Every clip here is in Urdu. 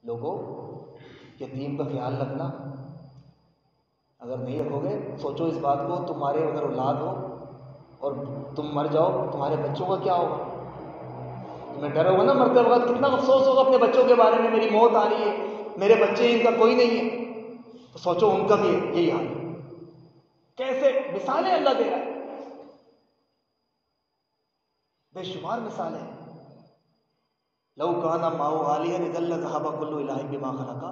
لوگوں یتیم کا خیال رکھنا، اگر نہیں رکھو گے سوچو اس بات کو، تمہارے اگر اولاد ہو اور تم مر جاؤ تمہارے بچوں کا کیا ہوگا؟ تمہیں ڈر ہوگا نا مرتے وقت، کتنا افسوس ہوگا اپنے بچوں کے بارے میں، میری موت آ رہی ہے، میرے بچے ان کا کوئی نہیں ہے، تو سوچو ان کا بھی یہی حال ہے۔ کیسے مثالیں اللہ دے رہا ہے، بے شمار مثالیں۔ لو کان معه آلهۃ اذا لذهب كل الہ بما خلق،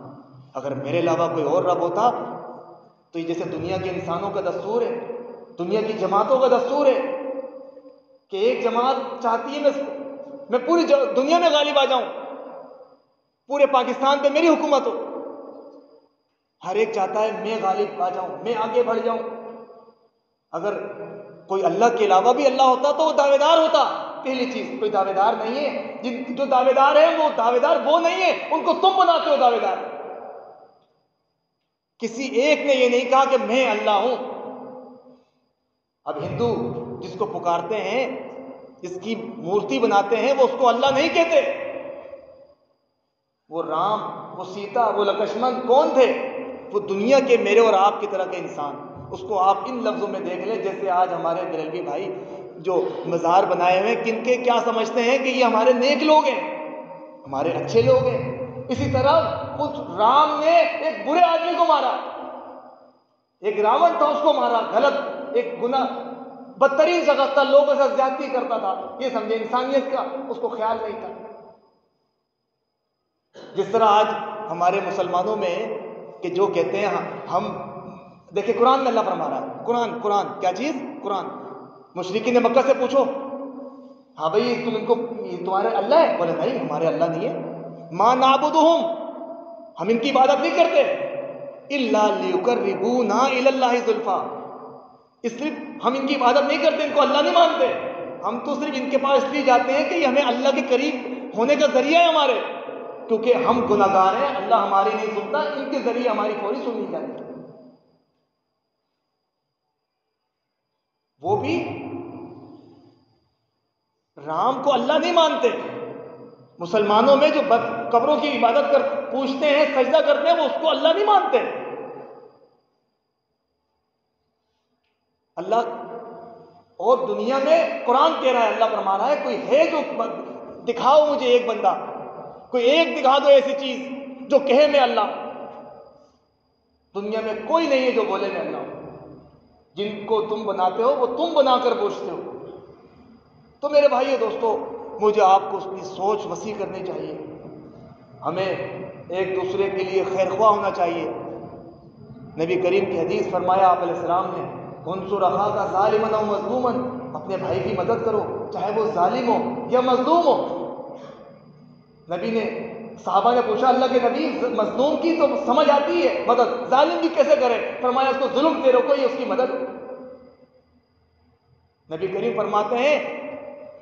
اگر میرے علاوہ کوئی اور رب ہوتا تو یہ جیسے دنیا کے انسانوں کا دستور ہے، دنیا کی جماعتوں کا دستور ہے کہ ایک جماعت چاہتی ہے میں پوری دنیا میں غالب آ جاؤں، پورے پاکستان پہ میری حکومت ہو، ہر ایک چاہتا ہے میں غالب آ جاؤں، میں آگے بڑھ جاؤں۔ اگر کوئی اللہ کے علاوہ بھی اللہ ہوتا تو وہ دعوے دار ہوتا۔ پہلی چیز، کوئی دعوے دار نہیں ہے، جو دعوے دار ہیں وہ دعوے دار وہ نہیں ہے، ان کو تم بناتے ہو دعوے دار۔ کسی ایک نے یہ نہیں کہا کہ میں اللہ ہوں۔ اب ہندو جس کو پکارتے ہیں، جس کی مورتی بناتے ہیں، وہ اس کو اللہ نہیں کہتے۔ وہ رام، وہ سیتا، وہ لکشمن کون تھے؟ وہ دنیا کے میرے اور آپ کی طرح کے انسان۔ اس کو آپ ان لفظوں میں دیکھ لیں جیسے آج ہمارے بریلوی بھائی جو مزار بنائے ہوئے ہیں، کن کے کیا سمجھتے ہیں کہ یہ ہمارے نیک لوگ ہیں، ہمارے اچھے لوگ ہیں۔ اسی طرح اس رام نے ایک برے آدمی کو مارا، ایک راون تھا اس کو مارا، غلط، ایک گناہ، بدترین شخص تھا، لوگوں سے زیادتی کرتا تھا، یہ سمجھے انسانیت کا اس کو خیال نہیں تھا۔ جس طرح آج ہمارے مسلمانوں میں کہ جو کہتے ہیں ہم دیکھیں قرآن میں اللہ فرما رہا ہے، قرآن کیا چیز؟ قرآن۔ مشرکین مکہ سے پوچھو، ہاں بھائی تم ان کو تمہارے اللہ ہے؟ بولے نہیں ہمارے اللہ نہیں ہے۔ ما نعبدہم، ہم ان کی عبادت نہیں کرتے، الا لیقربونا الی اللہ زلفیٰ، اس لیے ہم ان کی عبادت نہیں کرتے، ان کو اللہ نہیں مانتے، ہم تو صرف ان کے پاس اس لیے جاتے ہیں کہ یہ ہمیں اللہ کے قریب ہونے کا ذریعہ ہے ہمارے، کیونکہ ہم گناہ گار ہیں، اللہ ہماری نہیں سنتا، ان کے ذریعے ہماری فوری سنی جاتی ہے۔ وہ بھی رام کو اللہ نہیں مانتے۔ مسلمانوں میں جو قبروں کی عبادت پوچھتے ہیں، سجدہ کرتے ہیں، وہ اس کو اللہ نہیں مانتے۔ اللہ اور دنیا میں قرآن کہہ رہا ہے، اللہ فرما رہا ہے کوئی ہے جو دکھاؤ مجھے ایک بندہ، کوئی ایک دکھا دو ایسی چیز جو کہے میں اللہ ہوں۔ دنیا میں کوئی نہیں ہے جو بولے میں اللہ ہوں۔ جن کو تم بناتے ہو وہ تم بنا کر پوچھتے ہو۔ تو میرے بھائیو دوستو، مجھے آپ کو اپنی سوچ وسیع کرنی چاہیے، ہمیں ایک دوسرے کے لیے خیر خواہ ہونا چاہیے۔ نبی کریم کی حدیث فرمایا آپ علیہ السلام نے، انصر اخاک ظالما او مظلوما، اپنے بھائی کی مدد کرو چاہے وہ ظالم ہو یا مظلوم ہو۔ نبی نے، صحابہ نے پوچھا اللہ کے نبی مظلوم کی تو سمجھ آتی ہے مدد، ظالم کی کیسے کرے؟ فرمایا اس کو ظلم سے روکو، یہ اس کی مدد۔ نبی کریم فرماتے ہیں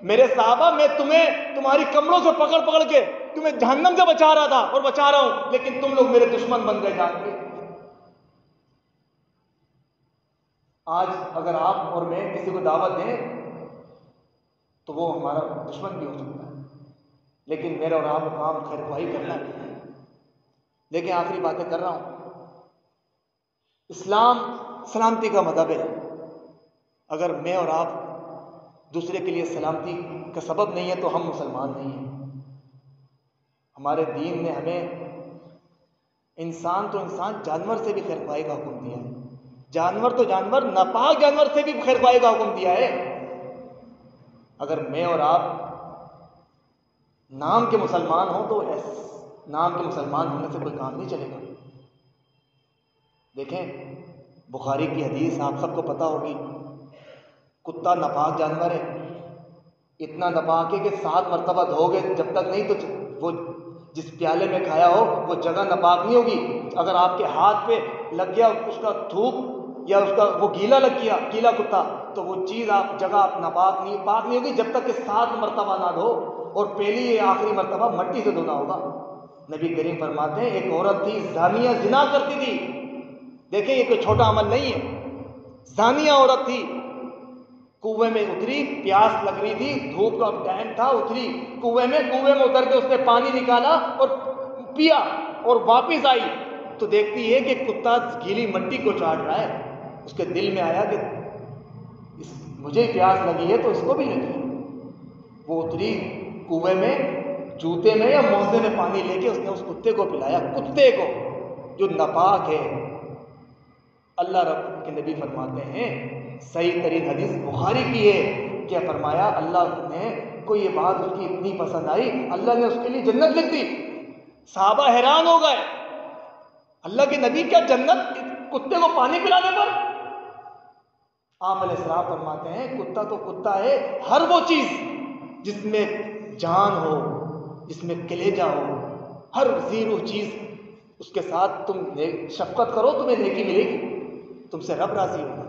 میرے صحابہ میں تمہیں تمہاری کمروں سے پکڑ پکڑ کے تمہیں جہنم سے بچا رہا تھا اور بچا رہا ہوں، لیکن تم لوگ میرے دشمن بن گئے جان کے۔ آج اگر آپ اور میں کسی کو دعوت دیں تو وہ ہمارا دشمن بھی ہو سکتا ہے، لیکن میرا اور آپ کا کام خیر خواہی کرنا ہے۔ لیکن آخری باتیں کر رہا ہوں، اسلام سلامتی کا مذہب ہے۔ اگر میں اور آپ دوسرے کے لیے سلامتی کا سبب نہیں ہے تو ہم مسلمان نہیں ہیں۔ ہمارے دین نے ہمیں انسان تو انسان، جانور سے بھی خیر خواہی کا حکم دیا ہے، جانور تو جانور، ناپاک جانور سے بھی خیر خواہی کا حکم دیا ہے۔ اگر میں اور آپ نام کے مسلمان ہوں تو نام کے مسلمان ہونے سے کوئی کام نہیں چلے گا۔ دیکھیں بخاری کی حدیث آپ سب کو پتہ ہوگی، کتا ناپاک جانور ہے، اتنا ناپاک ہے کہ 7 مرتبہ دھو گے جب تک نہیں تو وہ جس پیالے میں کھایا ہو وہ جگہ ناپاک نہیں ہوگی۔ اگر آپ کے ہاتھ پہ لگ گیا اس کا تھوک یا اس کا وہ گیلا لگ گیا، گیلا کتا، تو وہ چیز آپ جگہ پاک نہیں ہوگی جب تک کہ 7 مرتبہ نہ دھو، اور پہلی آخری مرتبہ مٹی سے دھونا ہوگا۔ نبی کریم فرماتے ہیں ایک عورت تھی زانیہ، زنا کرتی تھی، دیکھیں یہ کوئی چھوٹا عمل نہیں ہے، زانیہ عورت تھی، کنویں میں اتری، پیاس لگ رہی تھی، دھوپ کا ٹائم تھا، اتری کنویں میں اتر کے اس نے پانی نکالا اور پیا اور واپس آئی تو دیکھتی ہے کہ کتا گیلی مٹی کو چاٹ رہا ہے. اس کے دل میں آیا کہ مجھے پیاس لگی ہے تو اس کو بھی لگی. وہ اتری کنویں میں جوتے میں یا موزے میں پانی لے کے اس نے اس کتے کو پلایا, کتے کو جو ناپاک ہے. اللہ رب کے نبی فرماتے ہیں, صحیح ترین حدیث بخاری کی ہے, کیا فرمایا اللہ نے کو یہ بات اس کی اتنی پسند آئی, اللہ نے اس کے لیے جنت لکھ دی. صحابہ حیران ہو گئے, اللہ کے نبی کیا جنت کتے کو پانی پلانے پر؟ آپ علیہ السلام فرماتے ہیں کتا تو کتا ہے, ہر وہ چیز جس میں جان ہو, جس میں کلیجہ ہو, ہر زیرو چیز اس کے ساتھ تم شفقت کرو تمہیں نیکی ملے گی, تم سے رب راضی ہوگا.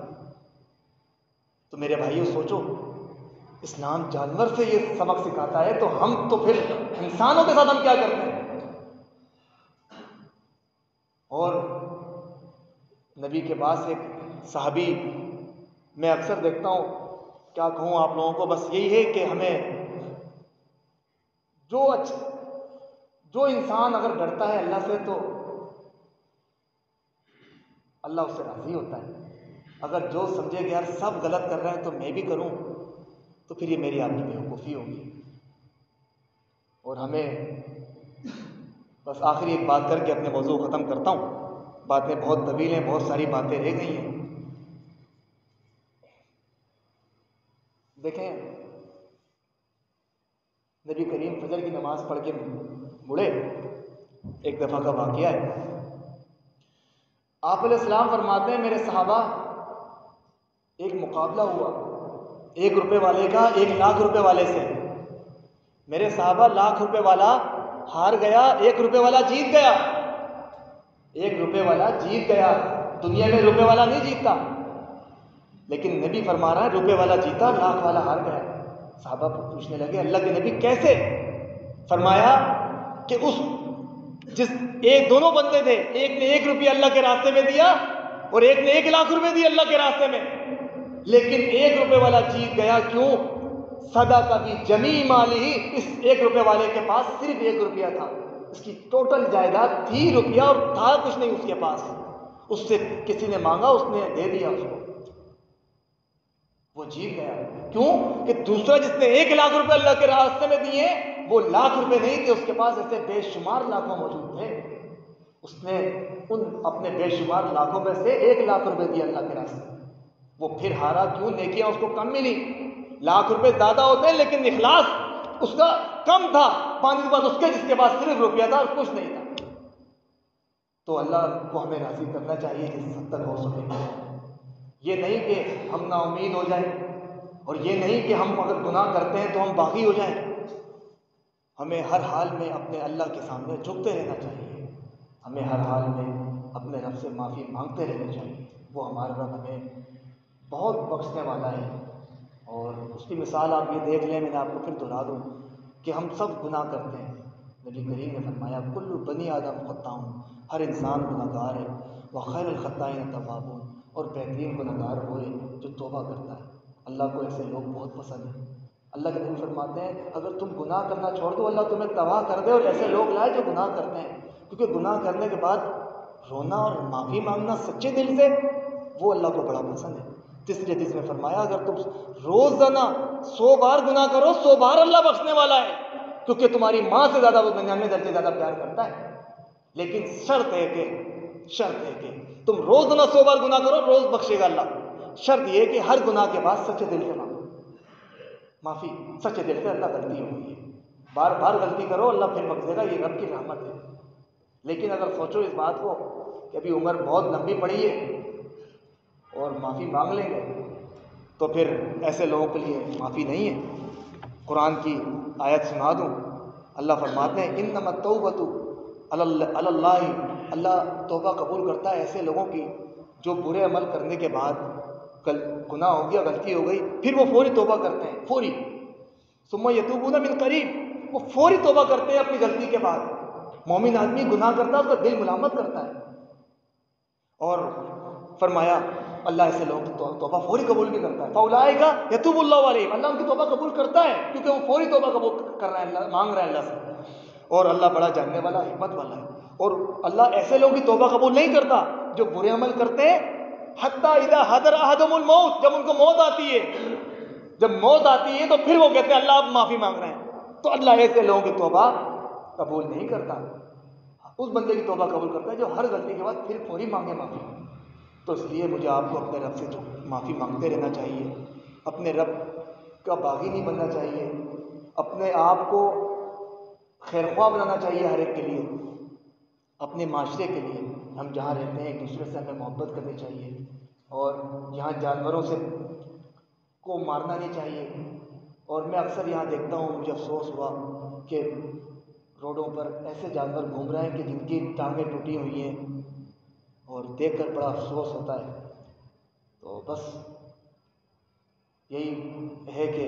تو میرے بھائیو سوچو, اسلام جانور سے یہ سبق سکھاتا ہے تو ہم تو پھر انسانوں کے ساتھ ہم کیا کرتے ہیں؟ اور نبی کے پاس ایک صحابی, میں اکثر دیکھتا ہوں, کیا کہوں آپ لوگوں کو, بس یہی ہے کہ ہمیں جو انسان اگر ڈرتا ہے اللہ سے تو اللہ اس سے راضی ہوتا ہے. اگر جو سمجھے کہ یار سب غلط کر رہے ہیں تو میں بھی کروں, تو پھر یہ میری آپ کی بیوقوفی ہوگی. اور ہمیں بس آخری ایک بات کر کے اپنے موضوع ختم کرتا ہوں, باتیں بہت طویل ہیں, بہت ساری باتیں رہ گئی ہیں. دیکھیں, نبی کریم فجر کی نماز پڑھ کے مڑے, ایک دفعہ کا واقعہ ہے. آپ علیہ السلام فرماتے ہیں میرے صحابہ ایک مقابلہ ہوا 1 روپے والے کا 1,00,000 روپے والے سے. میرے صحابہ 1,00,000 روپے والا ہار گیا, 1 روپے والا جیت گیا. 1 روپے والا جیت گیا. دنیا میں روپے والا نہیں جیتتا, لیکن نبی فرما رہا ہے روپے والا جیتا, 1,00,000 والا ہار گیا. صحابہ پوچھنے لگے اللہ کے نبی کیسے؟ فرمایا کہ دونوں بندے تھے, ایک نے 1 روپیہ اللہ کے راستے میں دیا اور ایک نے 1,00,000 روپے دیے اللہ کے راستے میں, لیکن 1 روپے والا جیت گیا. کیوں؟ صدقہ بھی جمیع مالہ, اس 1 روپے والے کے پاس صرف 1 روپیہ تھا, اس کی ٹوٹل جائیداد تھی روپیہ اور تھا کچھ نہیں اس کے پاس. اس سے کسی نے مانگا, اس نے دے دیا اس کو, وہ جیت گیا. کیوں کہ دوسرا جس نے 1,00,000 روپے اللہ کے راستے میں دیے, وہ 1,00,000 روپے نہیں تھے, اس کے پاس ایسے بے شمار لاکھوں موجود تھے. اس نے ان اپنے بے شمار لاکھوں میں سے 1,00,000 روپے دیے اللہ کے راستے میں. وہ پھر ہارا. کیوں؟ نیکیاں اس کو کم ملی. 1,00,000 روپے زیادہ ہوتے ہیں لیکن اخلاص اس کا کم تھا. پانی بعد اس کے جس کے پاس صرف روپیہ تھا اور کچھ نہیں تھا. تو اللہ کو ہمیں راضی کرنا چاہیے جس حد تک ہو سکے. یہ نہیں کہ ہم نا امید ہو جائیں, اور یہ نہیں کہ ہم اگر گناہ کرتے ہیں تو ہم باغی ہو جائیں. ہمیں ہر حال میں اپنے اللہ کے سامنے جھکتے رہنا چاہیے. ہمیں ہر حال میں اپنے رب سے معافی مانگتے رہنا چاہیے. وہ ہمارا رب ہمیں بہت بخشنے والا ہے. اور اس کی مثال آپ یہ دیکھ لیں, میں نے آپ کو پھر دہرا دوں کہ ہم سب گناہ کرتے ہیں. نبی کریم نے فرمایا کل بنی آدم خطاء, ہر انسان گناہ گار ہے. وخیر الخطائین التوابون, اور بہترین گناہ گار ہوئے جو توبہ کرتا ہے. اللہ کو ایسے لوگ بہت پسند ہیں. اللہ کے نبی فرماتے ہیں اگر تم گناہ کرنا چھوڑ دو اللہ تمہیں تباہ کر دے, اور ایسے لوگ لائے جو گناہ کرتے ہیں. کیونکہ گناہ کرنے کے بعد رونا اور معافی مانگنا سچے دل سے, وہ اللہ کو بڑا پسند ہے. تیسری حدیث میں فرمایا اگر تم روزانہ 100 بار گناہ کرو 100 بار اللہ بخشنے والا ہے, کیونکہ تمہاری ماں سے زیادہ وہ 99 درجے زیادہ پیار کرتا ہے. لیکن شرط ہے کہ تم روزانہ 100 بار گناہ کرو, روز بخشے گا اللہ. شرط یہ ہے کہ ہر گناہ کے بعد سچے دل سے مانگو معافی. سچے دل سے اللہ غلطی ہو گئی ہے, بار بار غلطی کرو اللہ پھر بخشے گا, یہ رب کی رحمت ہے. لیکن اگر سوچو اس بات کو کہ ابھی عمر بہت لمبی پڑی ہے اور معافی مانگ لیں گے, تو پھر ایسے لوگوں کے لیے معافی نہیں ہے. قرآن کی آیت سنا دوں, اللہ فرماتے ہیں انما التوبۃ علی اللہ, اللہ توبہ قبول کرتا ہے ایسے لوگوں کی جو برے عمل کرنے کے بعد گناہ ہو گیا, غلطی ہو گئی, پھر وہ فوری توبہ کرتے ہیں. فوری ثم یتوبون من قریب, وہ فوری توبہ کرتے ہیں اپنی غلطی کے بعد. مومن آدمی گناہ کرتا ہے اس کا دل ملامت کرتا ہے, اور فرمایا اللہ ایسے لوگوں کی توبہ فوری قبول بھی کرتا ہے. فاولئک یتوب اللہ علیہم, اللہ ان کی توبہ قبول کرتا ہے کیونکہ وہ فوری توبہ قبول کر رہے ہیں, اللہ مانگ رہے ہیں اللہ سے. اور اللہ بڑا جاننے والا، حکمت والا ہے. اور اللہ ایسے لوگوں کی توبہ قبول نہیں کرتا جو برے عمل کرتے ہیں. حتیٰ اذا حضر احدهم الموت، جب ان کو موت آتی ہے، جب موت آتی ہے تو پھر وہ کہتے ہیں اللہ آپ معافی مانگ رہے ہیں. تو اللہ ایسے لوگوں کی توبہ قبول نہیں کرتا. اس بندے کی توبہ قبول کرتا ہے جو ہر غلطی کے بعد پھر فوری مانگے معافی. تو اس لیے مجھے آپ کو اپنے رب سے معافی مانگتے رہنا چاہیے، اپنے رب کا باغی نہیں بننا چاہیے، اپنے آپ کو خیرخواہ بنانا چاہیے ہر ایک کے لیے، اپنے معاشرے کے لیے. ہم جہاں رہتے ہیں ایک دوسرے سے ہمیں محبت کرنی چاہیے، اور یہاں جانوروں سے کو مارنا نہیں چاہیے. اور میں اکثر یہاں دیکھتا ہوں، مجھے افسوس ہوا کہ روڈوں پر ایسے جانور گھوم رہے ہیں کہ جن کی ٹانگیں ٹوٹی ہوئی ہیں، اور دیکھ کر بڑا افسوس ہوتا ہے. تو بس یہی ہے کہ